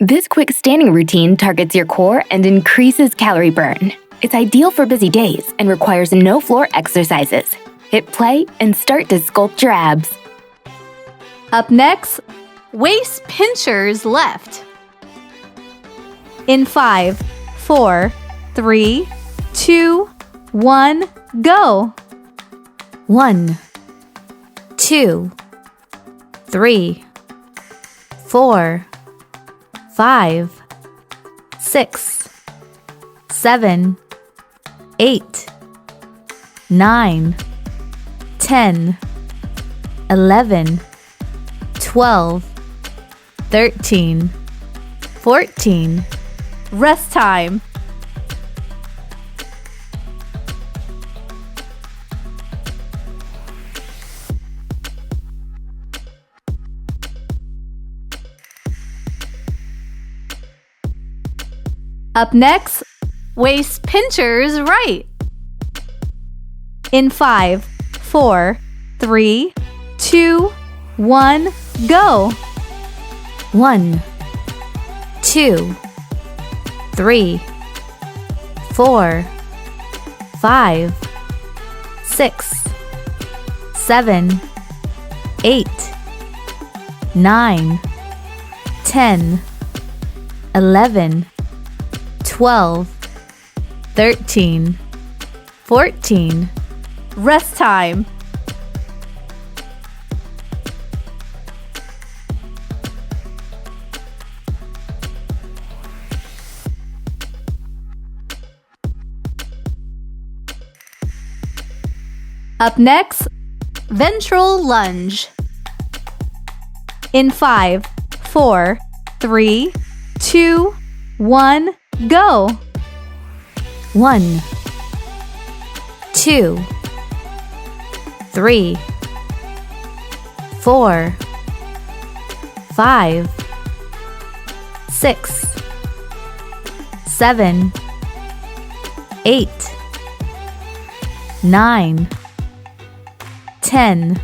This quick standing routine targets your core and increases calorie burn. It's ideal for busy days and requires no floor exercises. Hit play and start to sculpt your abs. Up next, waist pinchers left. In 5, 4, 3, 2, 1, go. 1, 2, 3, 4, 5, 6, 7, 8, 9, 10, 11, 12, 13, 14. Rest time. Up next, waist pinchers right. In 5, 4, 3, 2, 1, go. 1, 2, 3, 4, 5, 6, 7, 8, 9, 10, 11, 12, 13, 14. Rest time. Up next, ventral lunge. In 5, 4, 3, 2, 1, go. 1, 2, 3, 4, 5, 6, 7, 8, 9, 10,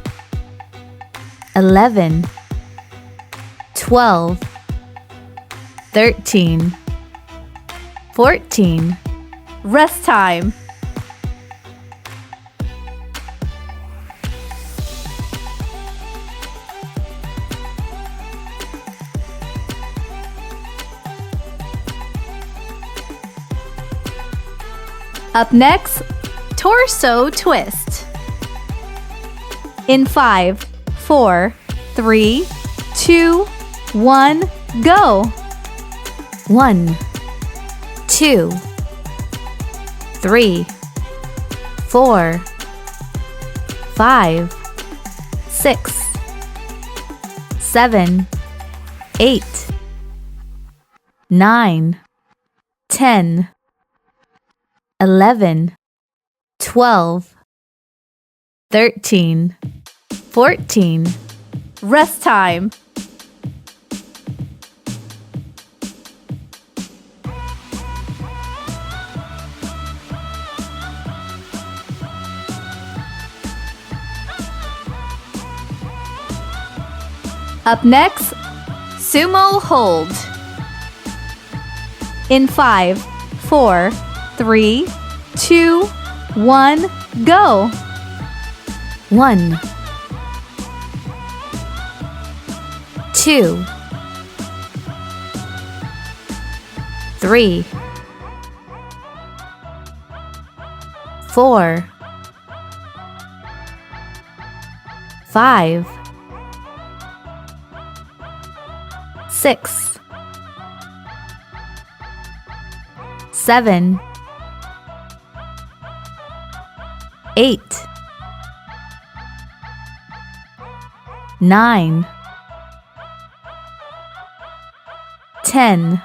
11, 12, 13, 14. Rest time. Up next, torso twist. In 5, 4, 3, 2, 1, go. 1, 2, 3, 4, 5, 6, 7, 8, 9, 10, 11, 12, 13, 14. Rest time. Up next, Sumo Hold. In 5, 4, 3, 2, 1, go. 1, 2, 3, 4, 5, 6, 7, 8, 9, 10,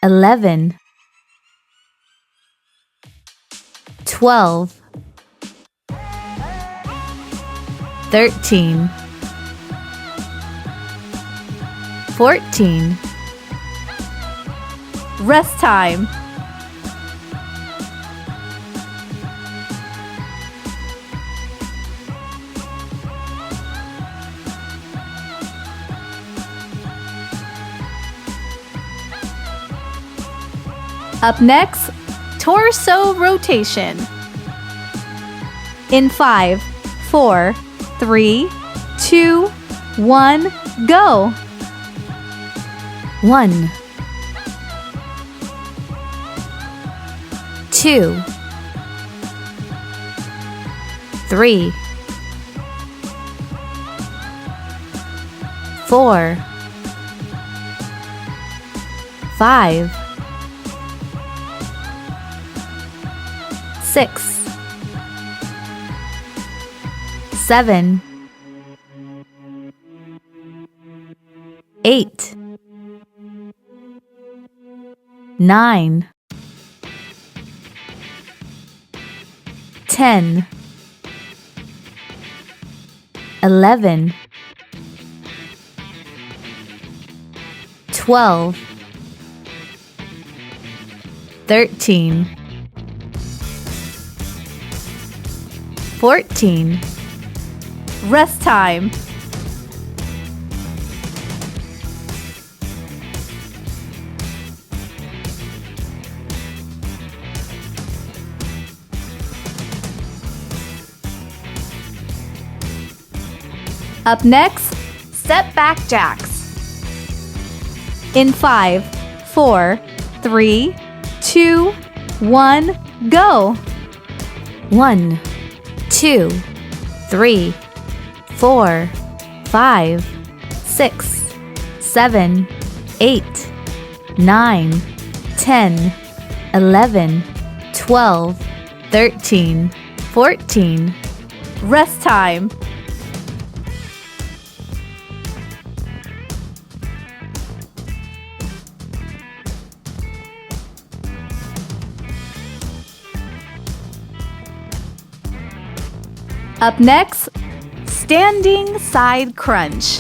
11, 12, 13, 14. Rest time. Up next, torso rotation. In 5, 4, 3, 2, 1, go. 1, 2, 3, 4, 5, 6, 7, 8, 9, 10, 11, 12, 13, 14. Rest time. Up next, step back jacks. In 5, 4, 3, 2, 1, go. 1, 2, 3, 4, 5, 6, 7, 8, 9, 10, 11, 12, 13, 14. Rest time. Up next, standing side crunch.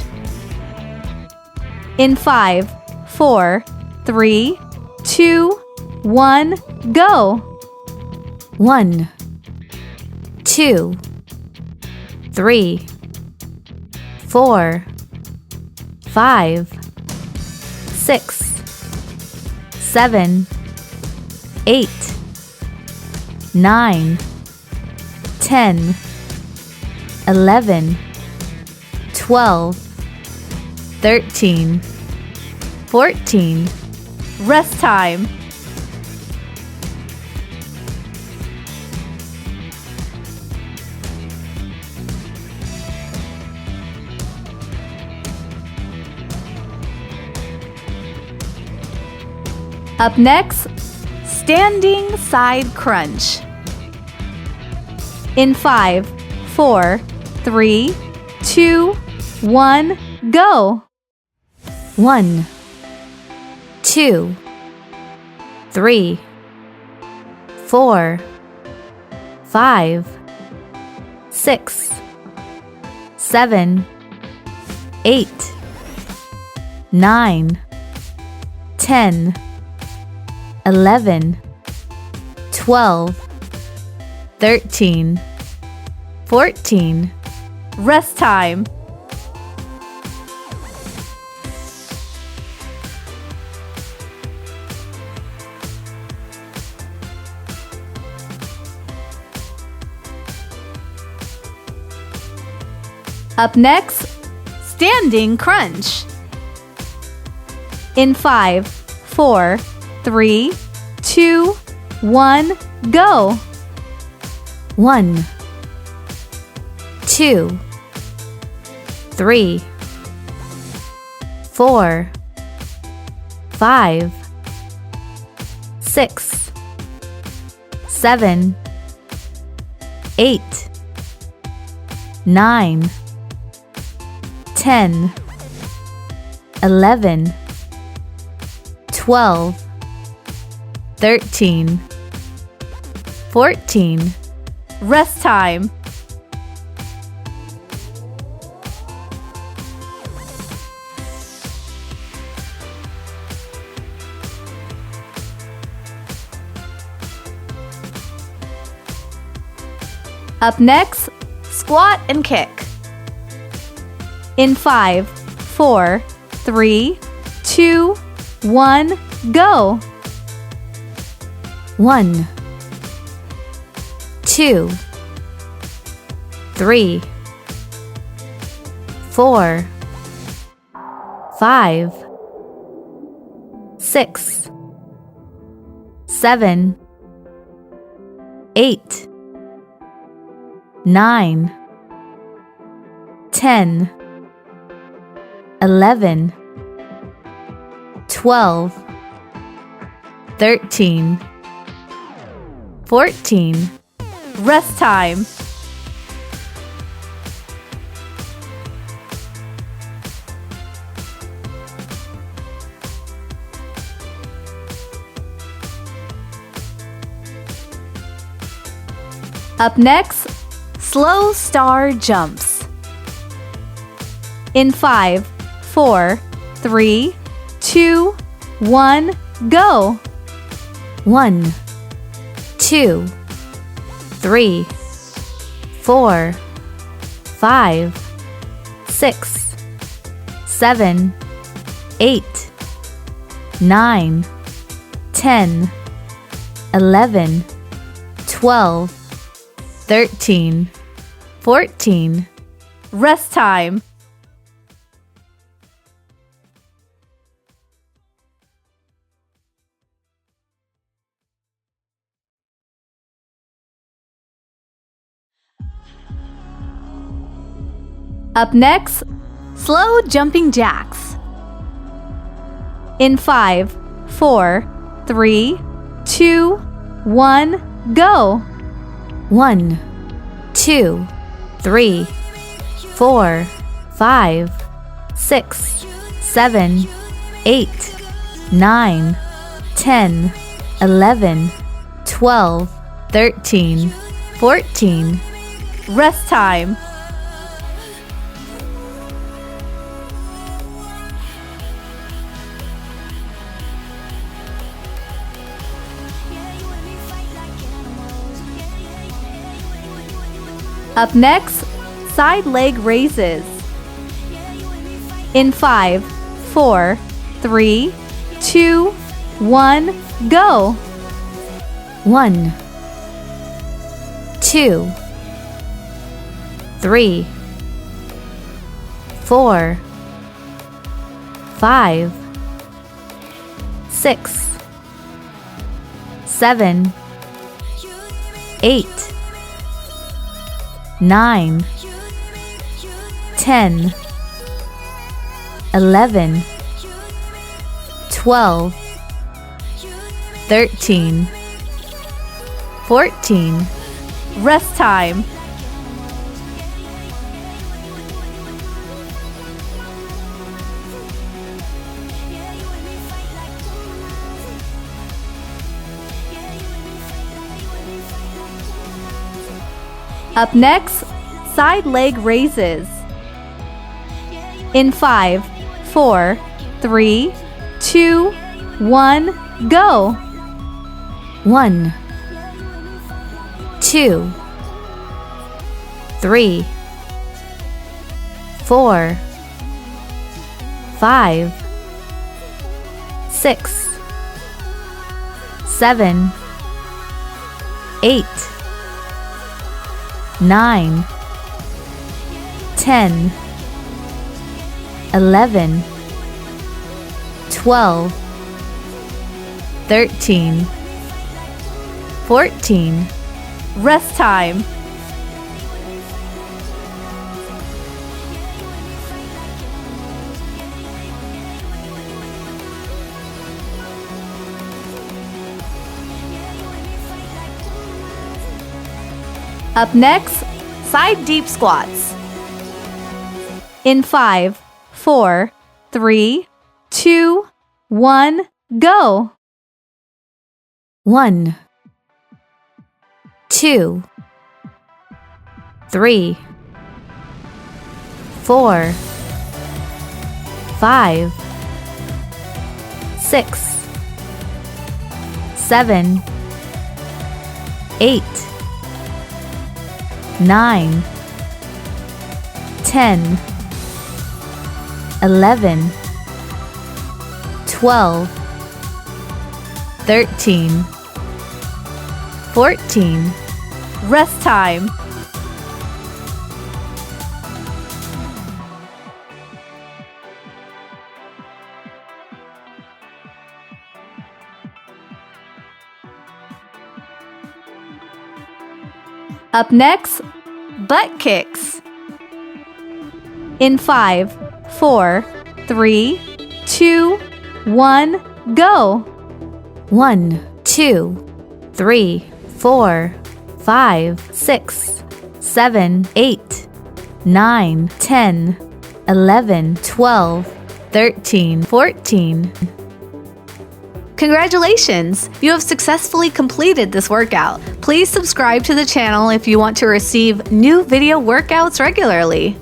In 5, 4, 3, 2, 1, go. 1, 2, 3, 4, 5, 6, 7, 8, 9, 10, 11, 12, 13, 14. Rest time. Up next, standing side crunch. In 5, 4, 3, 2, 1, go. 1, 2, 3, 4, 5, 6, 7, 8, 9, 10, 11, 12, 13, 14. Rest time. Up next, standing crunch. In 5, 4, 3, 2, 1, go. 1, 2, 3, 4, 5, 6, 7, 8, 9, 10, 11, 12, 13, 14. Rest time. Up next, squat and kick. In 5, 4, 3, 2, 1, go. 1, 2, 3, 4, 5, 6, 7, 8, 9, 10, 11, 12, 13, 14. Rest time. Up next, slow star jumps. In 5, 4, 3, 2, 1, go. 1, 2, 3, 4, 5, 6, 7, 8, 9, 10, 11, 12, 13, 14. Rest time. Up next, slow jumping jacks. In 5, 4, 3, 2, 1, go. 1, 2, 3, 4, 5, 6, 7, 8, 9, 10, 11, 12, 13, 14. Rest time. Up next, side leg raises. In 5, 4, 3, 2, 1, go. 1, 2, 3, 4, 5, 6, 7, 8, 9, 10, 11, 12, 13, 14. Rest time. Up next, side leg raises. In 5, 4, 3, 2, 1, go. 1, 2, 3, 4, 5, 6, 7, 8, 9, 10, 11, 12, 13, 14. Rest time. Up next, side deep squats. In 5, 4, 3, 2, 1, go. 1, 2, 3, 4, 5, 6, 7, 8, 9, 10, 11, 12, 13, 14. Rest time. Up next, butt kicks. In 5, 4, 3, 2, 1, go. 1, 2, 3, 4, 5, 6, 7, 8, 9, 10, 11, 12, 13, 14. Congratulations! You have successfully completed this workout. Please subscribe to the channel if you want to receive new video workouts regularly.